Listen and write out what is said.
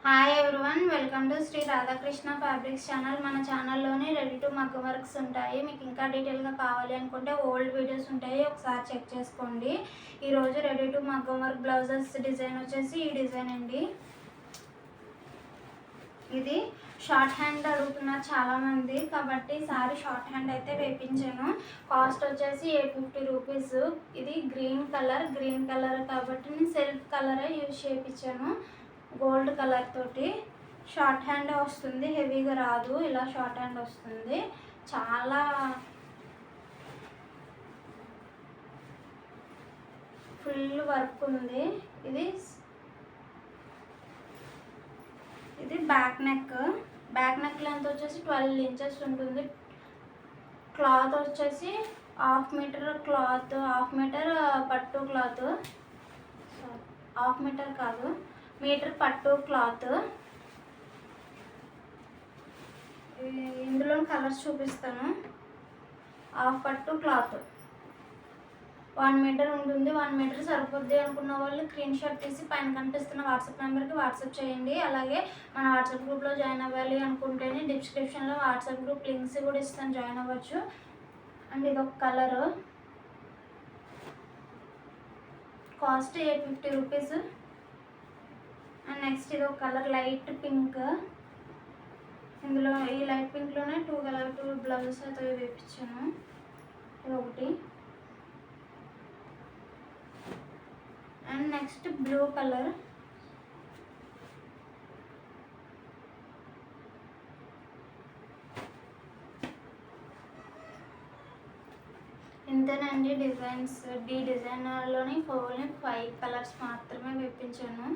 Hi everyone, welcome to Shri Radhakrishna fabrics channel. మన ఛానల్లోని ready to మగ్గం వర్క్స్ ఉంటాయి. మీకు ఇంకా డీటెయిల్గా కావాలి అనుకుంటే ఓల్డ్ వీడియోస్ ఉంటాయి, ఒకసారి చెక్ చేసుకోండి. ఈరోజు రెడీ టు మగ్గం వర్క్ బ్లౌజెస్ డిజైన్ వచ్చేసి ఈ డిజైన్ అండి. ఇది షార్ట్ హ్యాండ్ అడుగుతున్నారు చాలామంది, కాబట్టి సారీ షార్ట్ హ్యాండ్ అయితే వేపించాను. కాస్ట్ వచ్చేసి 850 రూపీస్. ఇది గ్రీన్ కలర్ కాబట్టి నేను సెల్ఫ్ కలరే యూజ్ చేయించాను. గోల్డ్ కలర్ తోటి షార్ట్ హ్యాండ్ వస్తుంది, హెవీగా రాదు. ఇలా షార్ట్ హ్యాండ్ వస్తుంది, చాలా ఫుల్ వర్క్ ఉంది. ఇది బ్యాక్ నెక్ లెంత్ వచ్చేసి 12 ఇంచెస్ ఉంటుంది. క్లాత్ వచ్చేసి హాఫ్ మీటర్ పట్టు క్లాత్, హాఫ్ మీటర్ కాదు, మీటర్ పట్టు క్లాత్. ఇందులో కలర్స్ చూపిస్తాను. హాఫ్ పట్టు క్లాత్ 1 మీటర్ ఉంటుంది. 1 మీటర్ సరిపోద్ది అనుకున్న వాళ్ళు స్క్రీన్ షాట్ తీసి పైన కనిపిస్తున్న వాట్సాప్ నెంబర్కి వాట్సాప్ చేయండి. అలాగే మన వాట్సాప్ గ్రూప్లో జాయిన్ అవ్వాలి అనుకుంటేనే డిస్క్రిప్షన్లో వాట్సాప్ గ్రూప్ లింక్స్ కూడా ఇస్తాను, జాయిన్ అవ్వచ్చు. అండ్ ఇదొక colour, cost 850 rupees. And next ఇది ఒక కలర్ లైట్ పింక్. ఇందులో ఈ లైట్ పింక్లోనే 2 బ్లౌజెస్ అయితే వేపించాను. ఇది ఒకటి. And next blue colour. ఇంతేనండి డిజైన్స్. ఈ డిజైన్లోని ఓన్లీ 5 కలర్స్ మాత్రమే వేపించాను.